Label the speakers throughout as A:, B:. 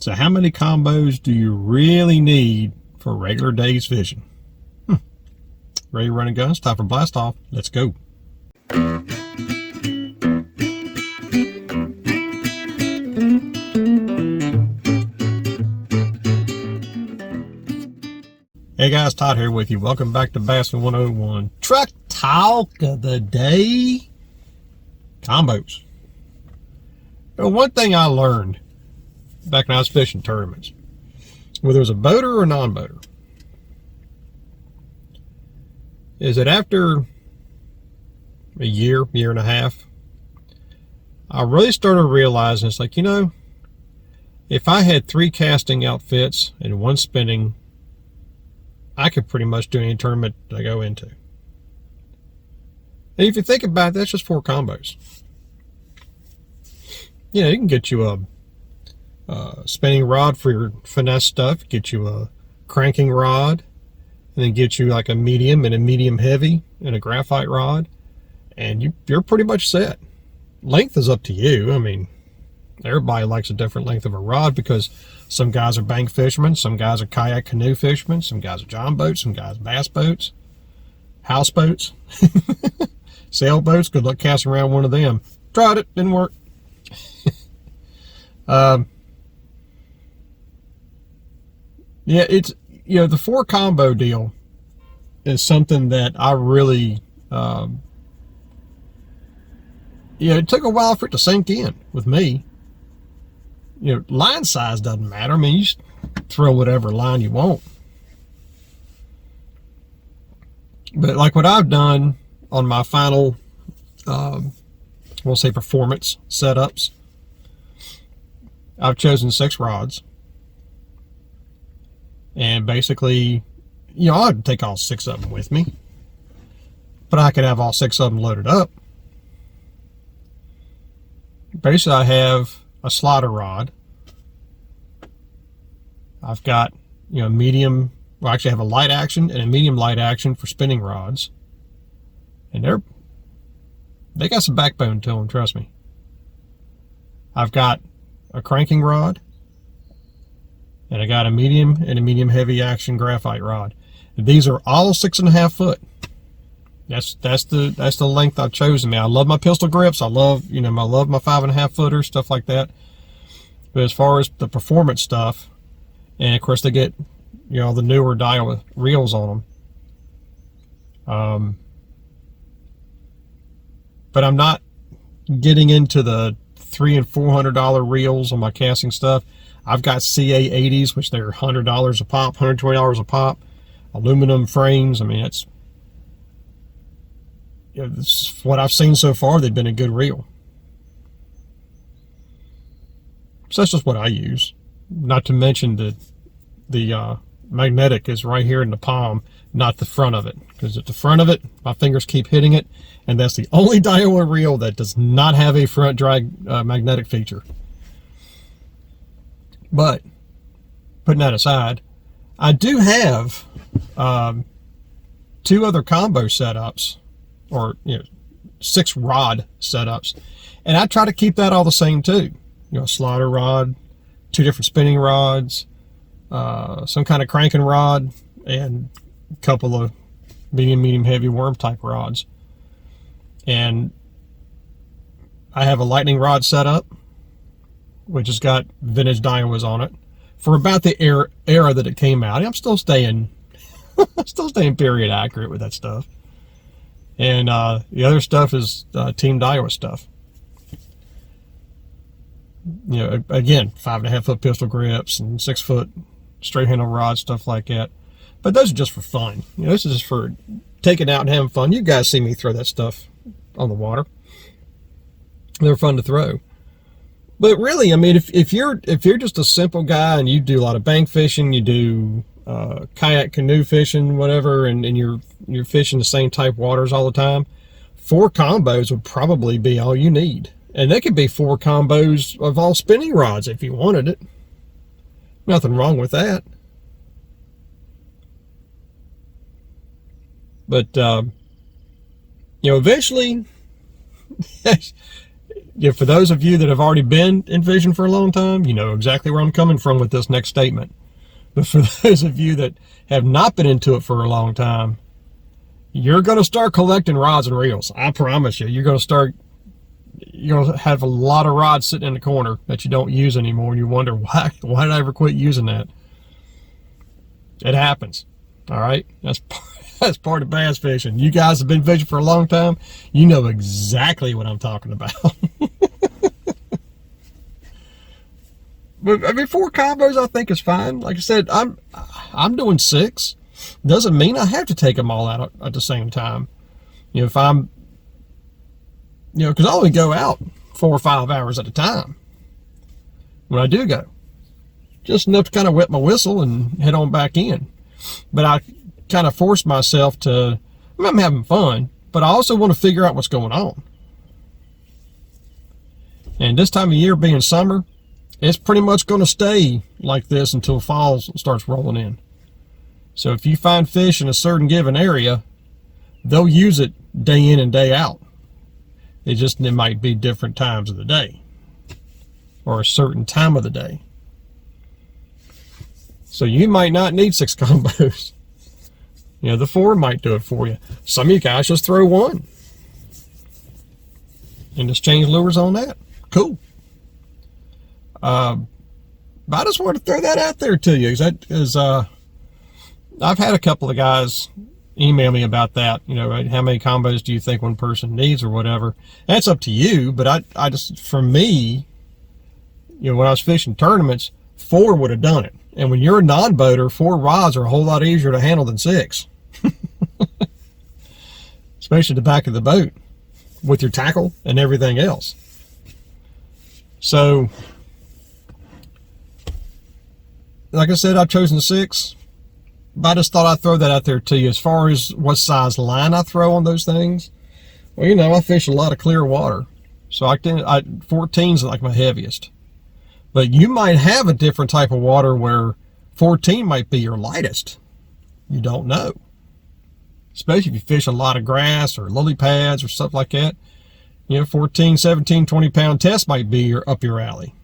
A: So how many combos do you really need for regular days fishing? Ready to run and gun? It's time for blast off. Let's go. Hey guys, Todd here with you. Welcome back to Bassin 101. Truck talk of the day. Combos. One thing I learned back when I was fishing tournaments, whether it was a boater or a non-boater, is that after a year and a half, I really started realizing it's like, if I had 3 casting outfits and 1 spinning, I could pretty much do any tournament I go into. And if you think about it, that's just 4 combos. You can get you a spinning rod for your finesse stuff, get you a cranking rod, and then get you like a medium and a medium heavy and a graphite rod, and you're pretty much set. Length is up to you. I mean, everybody likes a different length of a rod because some guys are bank fishermen, some guys are kayak canoe fishermen, some guys are john boats, some guys bass boats, houseboats, sailboats. Good luck casting around one of them. Tried it, didn't work. Yeah, it's the 4 combo deal is something that I really it took a while for it to sink in with me. Line size doesn't matter. I mean, you throw whatever line you want. But like what I've done on my final we'll say performance setups, I've chosen 6 rods. And basically, I'd take all 6 of them with me, but I could have all 6 of them loaded up. Basically, I have a slider rod. I've got, medium, well, actually I have a light action and a medium light action for spinning rods. And they got some backbone to them, trust me. I've got a cranking rod, and I got a medium and a medium heavy action graphite rod. And these are all 6.5 foot. That's the length I've chosen. Man, I love my pistol grips. I love I love my 5.5 footers, stuff like that. But as far as the performance stuff, and of course they get the newer dial reels on them. But I'm not getting into the $300 and $400 reels on my casting stuff. I've got CA80s, which they're $100 a pop, $120 a pop. Aluminum frames. I mean, it's what I've seen so far. They've been a good reel. So that's just what I use. Not to mention that the magnetic is right here in the palm, not the front of it. Because at the front of it, my fingers keep hitting it, and that's the only Daiwa reel that does not have a front drag magnetic feature. But putting that aside, I do have 2 other combo setups, or 6 rod setups, and I try to keep that all the same too. A slider rod, 2 different spinning rods, some kind of cranking rod, and a couple of medium heavy worm type rods. And I have a lightning rod setup, which has got vintage Daiwas on it for about the era that it came out. I'm still staying period accurate with that stuff. And the other stuff is Team Daiwa stuff. Again, 5.5 foot pistol grips and 6 foot straight handle rods, stuff like that. But those are just for fun. This is just for taking out and having fun. You guys see me throw that stuff on the water. They're fun to throw. But really, I mean, if you're just a simple guy and you do a lot of bank fishing, you do kayak canoe fishing, whatever, and you're fishing the same type waters all the time, 4 combos would probably be all you need. And they could be 4 combos of all spinning rods if you wanted it. Nothing wrong with that. But eventually For those of you that have already been in fishing for a long time, you know exactly where I'm coming from with this next statement. But for those of you that have not been into it for a long time, you're going to start collecting rods and reels. I promise you. You're going to have a lot of rods sitting in the corner that you don't use anymore, and you wonder, why did I ever quit using that? It happens. All right? That's part of bass fishing. You guys have been fishing for a long time. You know exactly what I'm talking about. But I mean, 4 combos I think is fine. Like I said, I'm doing 6. Doesn't mean I have to take them all out at the same time. If I'm, because I only go out 4 or 5 hours at a time when I do go. Just enough to kind of wet my whistle and head on back in. But I kind of force myself to, I'm having fun, but I also want to figure out what's going on. And this time of year being summer, it's pretty much going to stay like this until fall starts rolling in. So if you find fish in a certain given area, they'll use it day in and day out. It might be different times of the day or a certain time of the day. So you might not need 6 combos. The 4 might do it for you. Some of you guys just throw 1 and just change lures on that. Cool. But I just wanted to throw that out there to you, because I've had a couple of guys email me about that. How many combos do you think one person needs or whatever? That's up to you, but I just, for me, when I was fishing tournaments, 4 would have done it. And when you're a non-boater, 4 rods are a whole lot easier to handle than 6. Especially the back of the boat with your tackle and everything else. So, like I said, I've chosen 6, but I just thought I'd throw that out there to you. As far as what size line I throw on those things, well, I fish a lot of clear water, so 14 is like my heaviest. But you might have a different type of water where 14 might be your lightest. You don't know. Especially if you fish a lot of grass or lily pads or stuff like that. 14, 17, 20-pound test might be up your alley.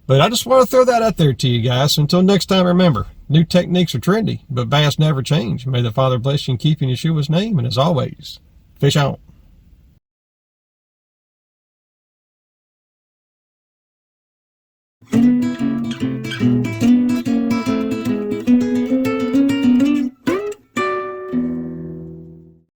A: But I just want to throw that out there to you guys. Until next time, remember, new techniques are trendy, but bass never change. May the Father bless you and keep you in Yeshua's name. And as always, fish on.